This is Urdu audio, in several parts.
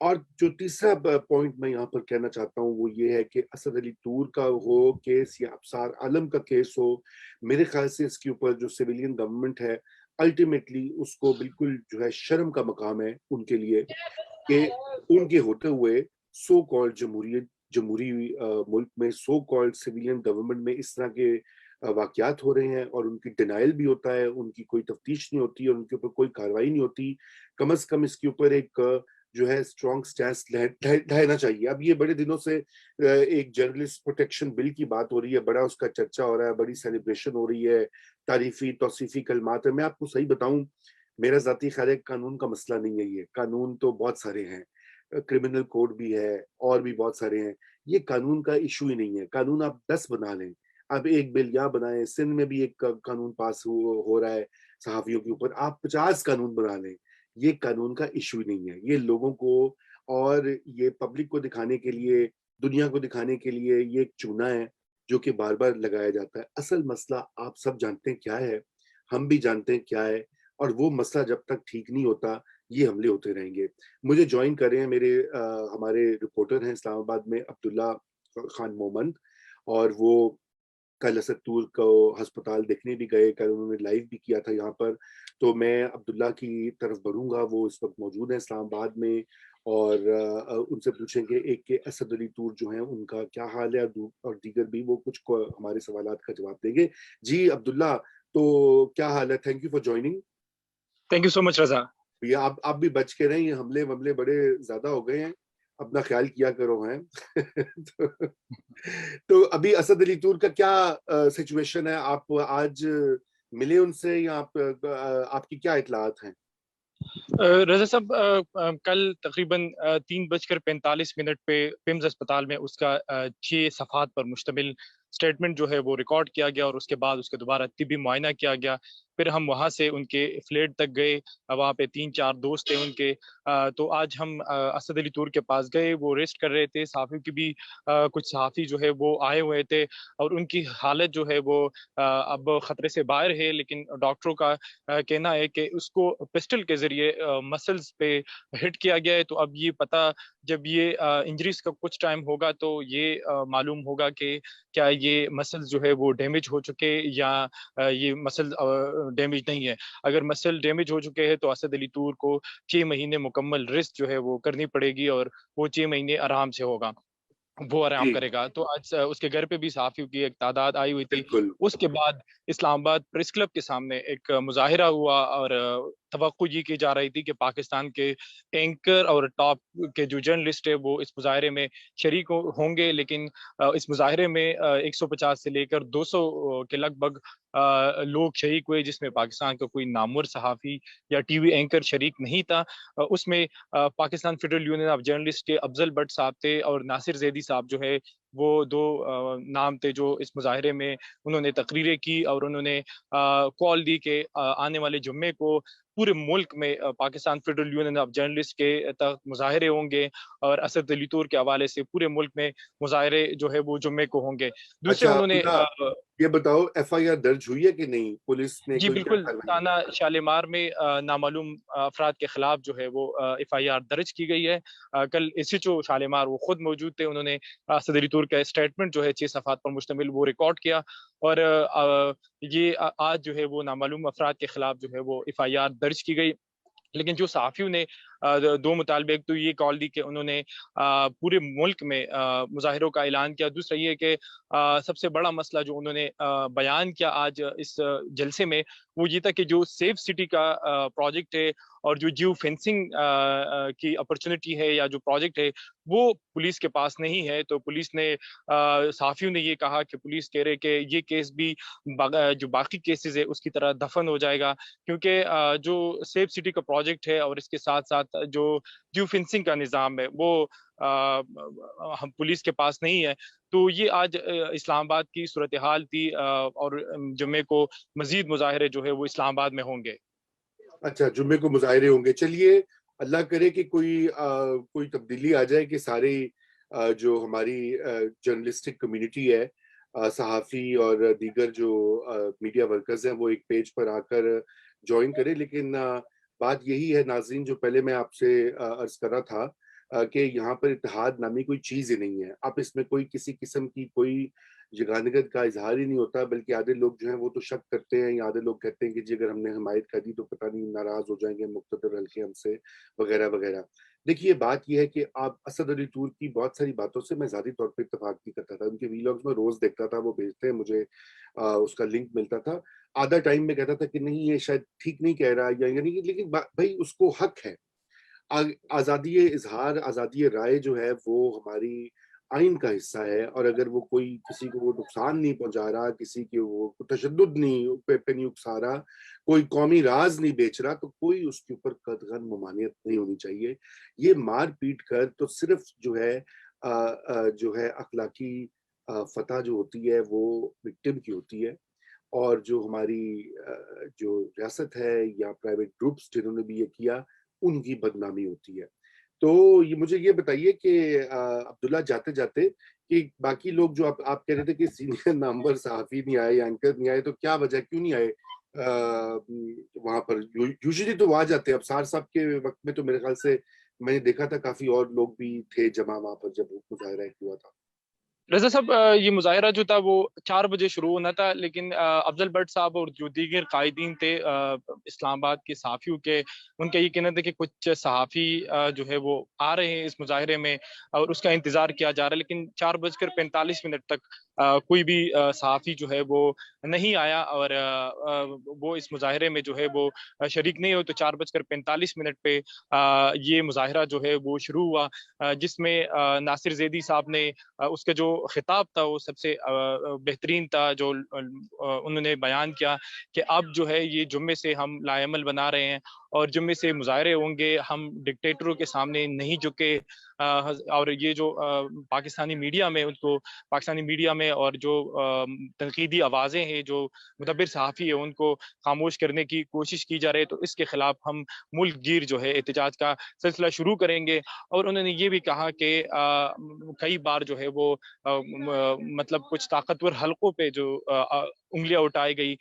اور جو تیسرا پوائنٹ میں یہاں پر کہنا چاہتا ہوں وہ یہ ہے کہ اسد علی طور کا ہو کیس یا ابصار عالم کا کیس ہو، میرے خیال سے اس کے اوپر جو سویلین گورنمنٹ ہے الٹیمیٹلی اس کو بالکل جو ہے شرم کا مقام ہے ان کے لیے کہ ان کے ہوتے ہوئے سو کالڈ جمہوری ملک میں سو کالڈ سویلین گورنمنٹ میں اس طرح کے واقعات ہو رہے ہیں اور ان کی ڈینائل بھی ہوتا ہے، ان کی کوئی تفتیش نہیں ہوتی اور ان کے اوپر کوئی کارروائی نہیں ہوتی. کم از کم اس کے اوپر ایک جو ہے اسٹرانگ سٹینس لینا چاہیے. اب یہ بڑے دنوں سے ایک جرنلسٹ پروٹیکشن بل کی بات ہو رہی ہے، بڑا اس کا چرچا ہو رہا ہے، بڑی سیلیبریشن ہو رہی ہے، تعریفی توصیفی کلمات ہے. میں آپ کو صحیح بتاؤں، میرا ذاتی خیال ہے قانون کا مسئلہ نہیں ہے. یہ قانون تو بہت سارے ہیں، کرمنل کوڈ بھی ہے اور بھی بہت سارے ہیں. یہ قانون کا ایشو ہی نہیں ہے. قانون آپ 10 بنا لیں، آپ ایک بل یہاں بنائیں، سندھ میں بھی ایک قانون پاس ہو رہا ہے صحافیوں کے اوپر، آپ 50 قانون بنا لیں، یہ قانون کا ایشو ہی نہیں ہے. یہ لوگوں کو اور یہ پبلک کو دکھانے کے لیے، دنیا کو دکھانے کے لیے یہ ایک چونا ہے جو کہ بار بار لگایا جاتا ہے. اصل مسئلہ آپ سب جانتے ہیں کیا ہے، ہم بھی جانتے ہیں کیا ہے، اور وہ مسئلہ جب تک ٹھیک نہیں ہوتا یہ حملے ہوتے رہیں گے. مجھے جوائن کر رہے ہیں ہمارے رپورٹر ہیں اسلام آباد میں عبداللہ خان مومند، اور وہ کل اسد طور کو ہسپتال دیکھنے بھی گئے، کل انہوں نے لائیو بھی کیا تھا یہاں پر. تو میں عبداللہ کی طرف بڑھوں گا، وہ اس وقت موجود ہیں اسلام آباد میں، اور ان سے پوچھیں گے ایک کہ اسد علی طور جو ہیں ان کا کیا حال ہے، اور دیگر بھی وہ کچھ ہمارے سوالات کا جواب دیں گے. جی عبداللہ، تو کیا حال ہے؟ Thank you for joining. Thank you so much Raza. بھیا آپ بھی بچ کے رہیں، یہ حملے بڑے زیادہ ہو گئے ہیں، اپنا خیال کیا کرو ہیں. تو ابھی اسد علی طور کا کیا سچویشن ہے؟ آپ آج ملے ان سے یا آپ کی کیا اطلاعات ہیں؟ رضا صاحب، کل تقریباً 3:45 پہ پیمز اسپتال میں اس کا 6 صفحات پر مشتمل اسٹیٹمنٹ جو ہے وہ ریکارڈ کیا گیا، اور اس کے بعد اس کے دوبارہ طبی معائنہ کیا گیا. پھر ہم وہاں سے ان کے فلیٹ تک گئے، وہاں پہ 3-4 دوست تھے ان کے. تو آج ہم اسد علی طور کے پاس گئے، وہ ریسٹ کر رہے تھے. صحافیوں کی بھی کچھ صحافی جو ہے وہ آئے ہوئے تھے، اور ان کی حالت جو ہے وہ اب خطرے سے باہر ہے، لیکن ڈاکٹروں کا کہنا ہے کہ اس کو پسٹل کے ذریعے مسلز پہ ہٹ کیا گیا ہے. تو اب یہ پتہ جب یہ انجریز کا کچھ ٹائم ہوگا تو یہ معلوم ہوگا کہ کیا یہ مسلز جو ہے وہ ڈیمیج ہو چکے یا یہ مسل ڈیمیج نہیں ہے. اگر مسل ڈیمیج ہو چکے ہیں تو اسد علی طور کو 6 مہینے مکمل ریسٹ جو ہے وہ کرنی پڑے گی، اور وہ 6 مہینے آرام سے ہوگا، وہ آرام جی کرے گا. تو آج اس کے گھر پہ بھی صحافیوں کی ایک تعداد آئی ہوئی تھی. بالکل. اس کے بعد اسلام آباد پریس کلب کے سامنے ایک مظاہرہ ہوا، اور توقع یہ کی جا رہی تھی کہ پاکستان کے اینکر اور ٹاپ کے جو جرنلسٹ ہے وہ اس مظاہرے میں شریک ہوں گے. لیکن اس مظاہرے میں 150 سے لے کر 200 کے لگ بھگ لوگ شریک ہوئے، جس میں پاکستان کا کوئی نامور صحافی یا ٹی وی اینکر شریک نہیں تھا. اس میں Pakistan federal union of journalist کے افضل بٹ صاحب تھے، اور ناصر زیدی صاحب جو ہے وہ 2 نام تھے جو اس مظاہرے میں انہوں نے تقریریں کی، اور انہوں نے کال دی کہ آنے والے جمعے کو پورے ملک میں Pakistan federal union of journalist کے تحت مظاہرے ہوں گے، اور اسد علی طور کے حوالے سے پورے ملک میں مظاہرے جو ہے وہ جمعے کو ہوں گے. دوسرے اچھا انہوں نے عبداللہ، یہ بتاؤ ایف آئی آر درج ہوئی ہے کہ نہیں؟ پولیس نے جی کوئی کیا بالکل، کارروائی؟ تانا شالیمار میں نامعلوم افراد کے خلاف جو ہے وہ ایف آئی آر درج کی گئی ہے. کل ایس ایچ او شالیمار وہ خود موجود تھے، انہوں نے اسد علی طور کا اسٹیٹمنٹ جو ہے 6 صفحات پر مشتمل وہ ریکارڈ کیا، اور یہ آج جو ہے وہ نامعلوم افراد کے خلاف جو ہے وہ ایف آئی آر درج کی گئی. لیکن جو صحافیوں نے 2 مطالبے، تو یہ کال دی کہ انہوں نے پورے ملک میں مظاہروں کا اعلان کیا. دوسرا یہ کہ سب سے بڑا مسئلہ جو انہوں نے بیان کیا آج اس جلسے میں وہ یہ تھا کہ جو سیف سٹی کا پروجیکٹ ہے اور جو جیو فینسنگ کی اپرچونٹی ہے یا جو پروجیکٹ ہے وہ پولیس کے پاس نہیں ہے. تو پولیس نے صحافیوں نے یہ کہا کہ پولیس کہہ رہے کہ یہ کیس بھی جو باقی کیسز ہے اس کی طرح دفن ہو جائے گا، کیونکہ جو سیف سٹی کا پروجیکٹ ہے اور اس کے ساتھ ساتھ جو جیو فینسنگ کا نظام ہے وہ ہم پولیس کے پاس نہیں ہے. تو یہ آج اسلام آباد کی صورتحال تھی، اور جمعے کو مزید مظاہرے جو ہے وہ اسلام آباد میں ہوں گے. اچھا، جمعے کو مظاہرے ہوں گے. چلیے اللہ کرے کہ کوئی تبدیلی آ جائے کہ ساری جو ہماری جرنلسٹک کمیونٹی ہے، صحافی اور دیگر جو میڈیا ورکرز ہیں، وہ ایک پیج پر آ کر جوائن کرے. لیکن بات یہی ہے ناظرین، جو پہلے میں آپ سے عرض کر رہا تھا کہ یہاں پر اتحاد نامی کوئی چیز ہی نہیں ہے. اب اس میں کوئی کسی قسم کی کوئی یگانگت کا اظہار ہی نہیں ہوتا، بلکہ آدھے لوگ جو ہیں وہ تو شک کرتے ہیں، یا آدھے لوگ کہتے ہیں کہ جی اگر ہم نے حمایت کر دی تو پتہ نہیں ناراض ہو جائیں گے مقتدر حلقے ہم سے وغیرہ وغیرہ. دیکھیے بات یہ ہے کہ آپ اسد علی طور کی بہت ساری باتوں سے میں ذاتی طور پہ اتفاق نہیں کرتا تھا. ان کے ویلاگز میں روز دیکھتا تھا، وہ بھیجتے ہیں مجھے، اس کا لنک ملتا تھا. آدھا ٹائم میں کہتا تھا کہ نہیں یہ شاید ٹھیک نہیں کہہ رہا، یا یعنی لیکن بھائی اس کو حق ہے. آزادی اظہار، آزادی رائے جو ہے وہ ہماری آئین کا حصہ ہے، اور اگر وہ کوئی کسی کو وہ نقصان نہیں پہنچا رہا، کسی کے وہ تشدد نہیں پہ نہیں اکسا رہا، کوئی قومی راز نہیں بیچ رہا، تو کوئی اس کے اوپر قدغن ممانعت نہیں ہونی چاہیے. یہ مار پیٹ کر تو صرف جو ہے اخلاقی فتح جو ہوتی ہے وہ وکٹم کی ہوتی ہے، اور جو ہماری جو ریاست ہے یا پرائیویٹ گروپس جنہوں نے بھی یہ کیا ان کی بدنامی ہوتی ہے. تو یہ مجھے یہ بتائیے کہ عبداللہ جاتے جاتے کہ باقی لوگ جو آپ کہہ رہے تھے کہ سینئر نامور صحافی نہیں آئے یا اینکر نہیں آئے، تو کیا وجہ، کیوں نہیں آئے وہاں پر؟ یوزلی تو وہ آ جاتے ہیں. ابصار صاحب کے وقت میں تو میرے خیال سے میں نے دیکھا تھا کافی اور لوگ بھی تھے جمع وہاں پر جب مظاہرہ ہوا تھا. رضا صاحب، یہ مظاہرہ جو تھا وہ 4 بجے شروع ہونا تھا، لیکن افضل بٹ صاحب اور جو دیگر قائدین تھے اسلام آباد کے صحافیوں کے، ان کا یہ کہنا تھا کہ کچھ صحافی جو ہے وہ آ رہے ہیں اس مظاہرے میں اور اس کا انتظار کیا جا رہا ہے، لیکن 4:45 تک کوئی بھی صحافی جو ہے وہ نہیں آیا، اور وہ اس مظاہرے میں جو ہے وہ شریک نہیں ہو. تو 4:45 پہ یہ مظاہرہ جو ہے وہ شروع ہوا، جس میں ناصر زیدی صاحب نے اس کا جو خطاب تھا وہ سب سے بہترین تھا، جو انہوں نے بیان کیا کہ اب جو ہے یہ جمعے سے ہم لا عمل بنا رہے ہیں، اور جمعے سے مظاہرے ہوں گے، ہم ڈکٹیٹروں کے سامنے نہیں جھکے. اور یہ جو پاکستانی میڈیا میں اور جو تنقیدی آوازیں ہیں، جو مدبر صحافی ہے، ان کو خاموش کرنے کی کوشش کی جا رہی ہے، تو اس کے خلاف ہم ملک گیر جو ہے احتجاج کا سلسلہ شروع کریں گے. اور انہوں نے یہ بھی کہا کہ کئی بار جو ہے وہ مطلب کچھ طاقتور حلقوں پہ جو انگلیاں اٹھائی گئی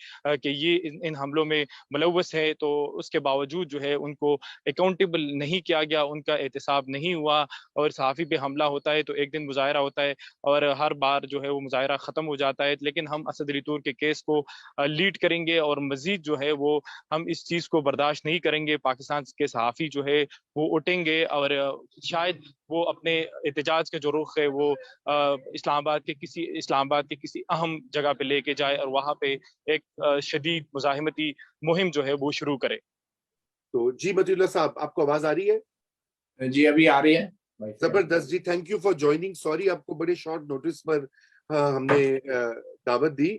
کہ یہ ان حملوں میں ملوث ہے، تو اس کے باوجود جو ہے ان کو اکاؤنٹیبل نہیں کیا گیا، ان کا احتساب نہیں ہوا. اور صحافی پہ حملہ ہوتا ہے تو ایک دن مظاہرہ ہوتا ہے، اور ہر بار جو ہے وہ مظاہرہ ختم ہو جاتا ہے. لیکن ہم اسد علی طور کے کیس کو لیڈ کریں گے، اور مزید جو ہے وہ ہم اس چیز کو برداشت نہیں کریں گے. پاکستان کے صحافی جو ہے وہ اٹھیں گے، اور شاید وہ اپنے احتجاج کا جو رخ ہے وہ اسلام آباد کے کسی اہم جگہ پہ لے کے جائے، اور وہاں پہ ایک شدید مزاحمتی مہم جو ہے وہ شروع کرے. تو جی متی اللہ صاحب، آپ کو آواز آ رہی ہے؟ جی ابھی آ رہی ہے. زبردست جی، thank you for joining. Sorry آپ کو بڑے شارٹ نوٹس پر ہم نے دعوت دی.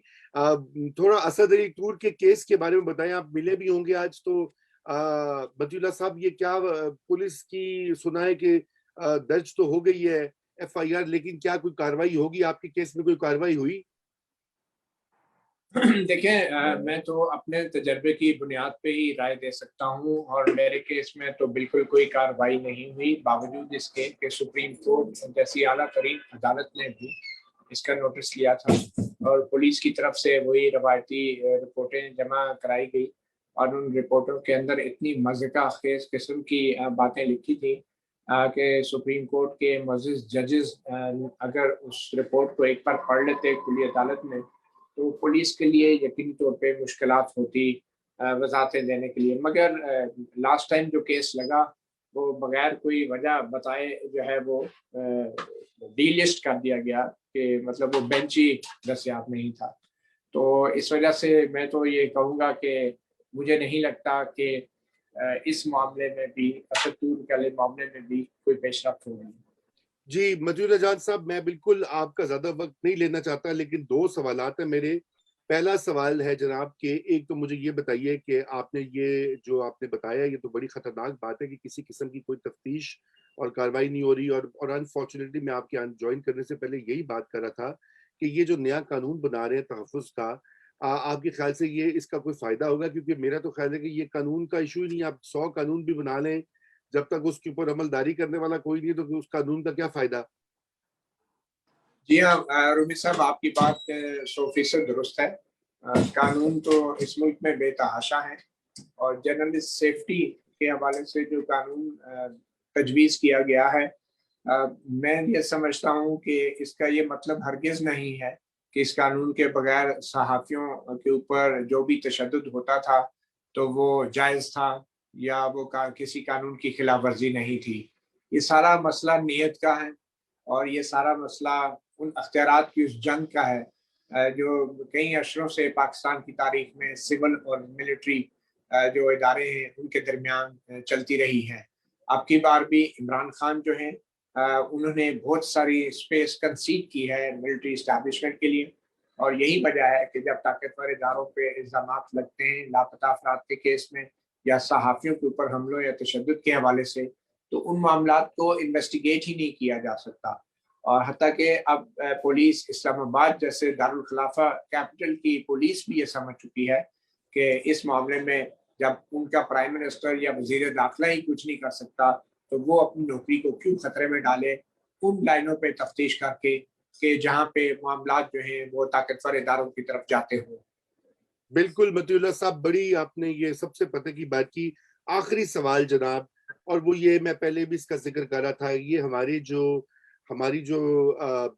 تھوڑا اسد علی طور کے کیس کے بارے میں بتائیں، آپ ملے بھی ہوں گے آج. تو متی اللہ صاحب، یہ کیا پولیس کی سنا ہے کہ درج تو ہو گئی ہے ایف آئی آر، لیکن کیا کوئی کاروائی ہوگی؟ آپ کے کیس میں کوئی کاروائی ہوئی؟ دیکھیں، میں تو اپنے تجربے کی بنیاد پہ ہی رائے دے سکتا ہوں، اور میرے کیس میں تو بالکل کوئی کارروائی نہیں ہوئی، باوجود اس کے کہ سپریم کورٹ جیسی اعلیٰ ترین عدالت نے بھی اس کا نوٹس لیا تھا، اور پولیس کی طرف سے وہی روایتی رپورٹیں جمع کرائی گئی، اور ان رپورٹوں کے اندر اتنی مضحکہ خیز قسم کی باتیں لکھی تھیں کہ سپریم کورٹ کے معزز ججز اگر اس رپورٹ کو ایک بار پڑھ لیتے کھلی عدالت میں، تو پولیس کے لیے یقینی طور پہ مشکلات ہوتی وضاحتیں دینے کے لیے. مگر لاسٹ ٹائم جو کیس لگا وہ بغیر کوئی وجہ بتائے جو ہے وہ ڈی لسٹ کر دیا گیا، کہ مطلب وہ بینچ ہی دستیاب نہیں تھا. تو اس وجہ سے میں تو یہ کہوں گا کہ مجھے نہیں لگتا کہ اس معاملے میں بھی، اسد طور کے معاملے میں بھی کوئی پیش رفت ہوگی. جی متی اللہ جان صاحب، میں بالکل آپ کا زیادہ وقت نہیں لینا چاہتا، لیکن 2 سوالات ہیں میرے. پہلا سوال ہے جناب کہ ایک تو مجھے یہ بتائیے کہ آپ نے یہ جو آپ نے بتایا یہ تو بڑی خطرناک بات ہے کہ کسی قسم کی کوئی تفتیش اور کارروائی نہیں ہو رہی، اور انفارچونیٹلی میں آپ کے جوائن کرنے سے پہلے یہی بات کر رہا تھا کہ یہ جو نیا قانون بنا رہے ہیں تحفظ کا، آپ کے خیال سے یہ اس کا کوئی فائدہ ہوگا؟ کیونکہ میرا تو خیال ہے کہ یہ قانون کا ایشو ہی نہیں. آپ 100 قانون بھی بنا لیں، جب تک اس کے اوپر عملداری کرنے والا کوئی نہیں تو اس قانون کا کیا فائدہ؟ جی ہاں رومی صاحب، آپ کی بات 100% درست ہے. قانون تو اس ملک میں بے تحاشا ہے، اور جرنلسٹ سیفٹی کے حوالے سے جو قانون تجویز کیا گیا ہے میں یہ سمجھتا ہوں کہ اس کا یہ مطلب ہرگز نہیں ہے کہ اس قانون کے بغیر صحافیوں کے اوپر جو بھی تشدد ہوتا تھا تو وہ جائز تھا یا وہ کسی قانون کی خلاف ورزی نہیں تھی. یہ سارا مسئلہ نیت کا ہے اور یہ سارا مسئلہ ان اختیارات کی اس جنگ کا ہے جو کئی عشروں سے پاکستان کی تاریخ میں سول اور ملٹری جو ادارے ہیں ان کے درمیان چلتی رہی ہے. اب کی بار بھی عمران خان جو ہیں انہوں نے بہت ساری اسپیس کنسیڈ کی ہے ملٹری اسٹیبلشمنٹ کے لیے، اور یہی وجہ ہے کہ جب طاقتور اداروں پہ الزامات لگتے ہیں لاپتہ افراد کے کیس میں یا صحافیوں کے اوپر حملوں یا تشدد کے حوالے سے، تو ان معاملات کو انویسٹیگیٹ ہی نہیں کیا جا سکتا. اور حتیٰ کہ اب پولیس اسلام آباد جیسے دارالخلافہ کیپٹل کی پولیس بھی یہ سمجھ چکی ہے کہ اس معاملے میں جب ان کا پرائم منسٹر یا وزیر داخلہ ہی کچھ نہیں کر سکتا تو وہ اپنی نوکری کو کیوں خطرے میں ڈالے ان لائنوں پہ تفتیش کر کے کہ جہاں پہ معاملات جو ہیں وہ طاقتور اداروں کی طرف جاتے ہوں. بالکل مطیع اللہ صاحب، بڑی آپ نے یہ سب سے پتہ کی بات کی. آخری سوال جناب، اور وہ یہ میں پہلے بھی اس کا ذکر کر رہا تھا، یہ ہماری جو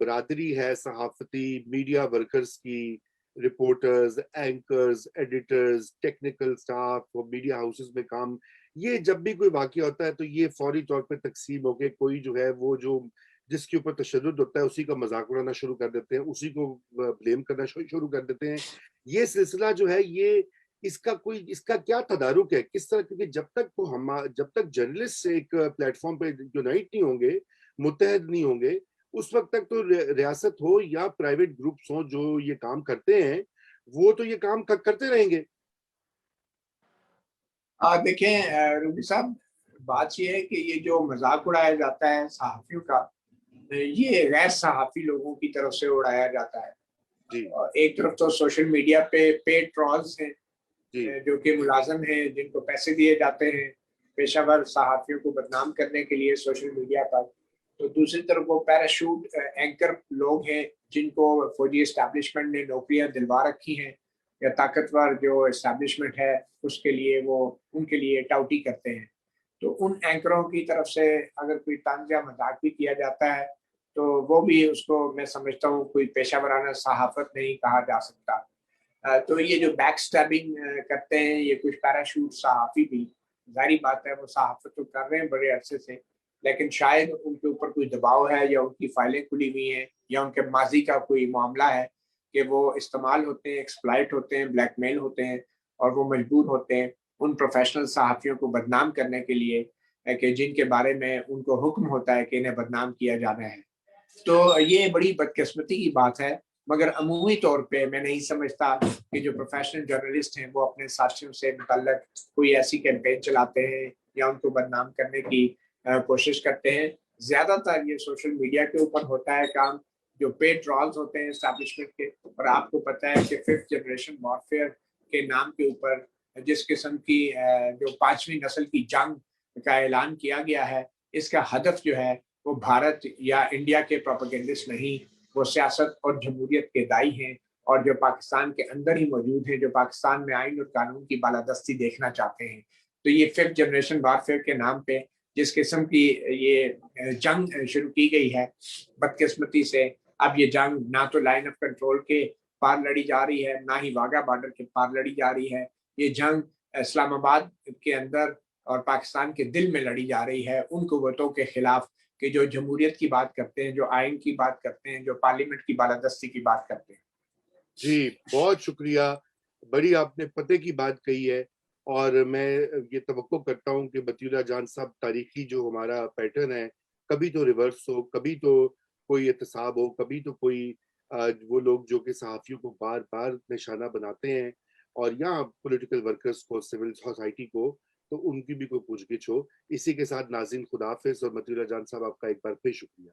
برادری ہے صحافتی میڈیا ورکرز کی، reporters, anchors, editors, technical staff اور میڈیا ہاؤسز میں کام، یہ جب بھی کوئی واقعہ ہوتا ہے تو یہ فوری طور پہ تقسیم ہو کے کوئی جو ہے وہ جو جس کے اوپر تشدد ہوتا ہے اسی کا مذاق اڑانا شروع کر دیتے ہیں، اسی کو بلیم کرنا شروع کر دیتے ہیں. یہ سلسلہ جو ہے یہ اس کا کیا تدارک ہے کس طرح، کیونکہ جب تک جرنلسٹ ایک پلیٹ فارم پہ یونائٹ نہیں ہوں گے، متحد نہیں ہوں گے، اس وقت تک تو ریاست ہو یا پرائیویٹ گروپس ہوں جو یہ کام کرتے ہیں وہ تو یہ کام کرتے رہیں گے. دیکھیں روبی صاحب، بات یہ ہے کہ یہ جو مذاق اڑایا جاتا ہے صحافیوں کا، یہ غیر صحافی لوگوں کی طرف سے اڑایا جاتا ہے. جی ایک طرف تو سوشل میڈیا پہ پیڈ ٹرولز ہیں جی جو کہ ملازم ہیں جن کو پیسے دیے جاتے ہیں پیشہ ور صحافیوں کو بدنام کرنے کے لیے سوشل میڈیا پر. تو دوسری طرف وہ پیراشوٹ اینکر لوگ ہیں جن کو فوجی اسٹیبلشمنٹ نے نوکریاں دلوا رکھی ہیں یا طاقتور جو اسٹیبلشمنٹ ہے اس کے لیے وہ ان کے لیے ٹاؤٹی کرتے ہیں. تو ان اینکروں کی طرف سے اگر کوئی طنز یا مذاق بھی کیا جاتا ہے تو وہ بھی اس کو میں سمجھتا ہوں کوئی پیشہ ورانہ صحافت نہیں کہا جا سکتا. تو یہ جو بیک سٹیبنگ کرتے ہیں یہ کچھ پیراشوٹ صحافی بھی، ظاہری بات ہے وہ صحافت تو کر رہے ہیں بڑے عرصے سے، لیکن شاید ان کے اوپر کوئی دباؤ ہے یا ان کی فائلیں کھلی ہوئی ہیں یا ان کے ماضی کا کوئی معاملہ ہے کہ وہ استعمال ہوتے ہیں، ایکسپلائٹ ہوتے ہیں، بلیک میل ہوتے ہیں اور وہ مجبور ہوتے ہیں ان پروفیشنل صحافیوں کو بدنام کرنے کے لیے کہ جن کے بارے میں ان کو حکم ہوتا ہے کہ انہیں بدنام کیا جانا ہے. تو یہ بڑی بدقسمتی کی بات ہے، مگر عمومی طور پہ میں نہیں سمجھتا کہ جو پروفیشنل جرنلسٹ ہیں وہ اپنے ساتھیوں سے متعلق کوئی ایسی کیمپین چلاتے ہیں یا ان کو بدنام کرنے کی کوشش کرتے ہیں. زیادہ تر یہ سوشل میڈیا کے اوپر ہوتا ہے کام، جو پیڈ ٹرولز ہوتے ہیں اسٹیبلشمنٹ کے. اور آپ کو پتہ ہے کہ 5th جنریشن وارفیئر کے نام کے اوپر جس قسم کی جو 5ویں نسل کی جنگ کا اعلان کیا گیا ہے، اس کا ہدف جو ہے وہ بھارت یا انڈیا کے پروپیگنڈسٹ نہیں، وہ سیاست اور جمہوریت کے دائی ہیں اور جو پاکستان کے اندر ہی موجود ہیں، جو پاکستان میں آئین اور قانون کی بالادستی دیکھنا چاہتے ہیں. تو یہ 5th جنریشن وارفیئر کے نام پہ جس قسم کی یہ جنگ شروع کی گئی ہے، بدقسمتی سے اب یہ جنگ نہ تو لائن آف کنٹرول کے پار لڑی جا رہی ہے، نہ ہی واگا بارڈر کے پار لڑی جا رہی ہے. یہ جنگ اسلام آباد کے اندر اور پاکستان کے دل میں لڑی جا رہی ہے ان قوتوں کے خلاف کہ جو جمہوریت کی بات کرتے ہیں، جو آئین کی بات کرتے ہیں، جو پارلیمنٹ کی بالادستی کی بات کرتے ہیں. جی بہت شکریہ، بڑی آپ نے پتے کی بات کہی ہے. اور میں یہ توقع کرتا ہوں کہ مطیع اللہ جان صاحب تاریخی جو ہمارا پیٹرن ہے کبھی تو ریورس ہو، کبھی تو کوئی احتساب ہو، کبھی تو کوئی وہ لوگ جو کہ صحافیوں کو بار بار نشانہ بناتے ہیں اور یہاں پولیٹیکل ورکرز کو، سول سوسائٹی کو، تو ان کی بھی کوئی پوچھ گچھ ہو. اسی کے ساتھ ناظرین خدا حافظ، اور مطیع اللہ جان صاحب آپ کا ایک بار پھر شکریہ.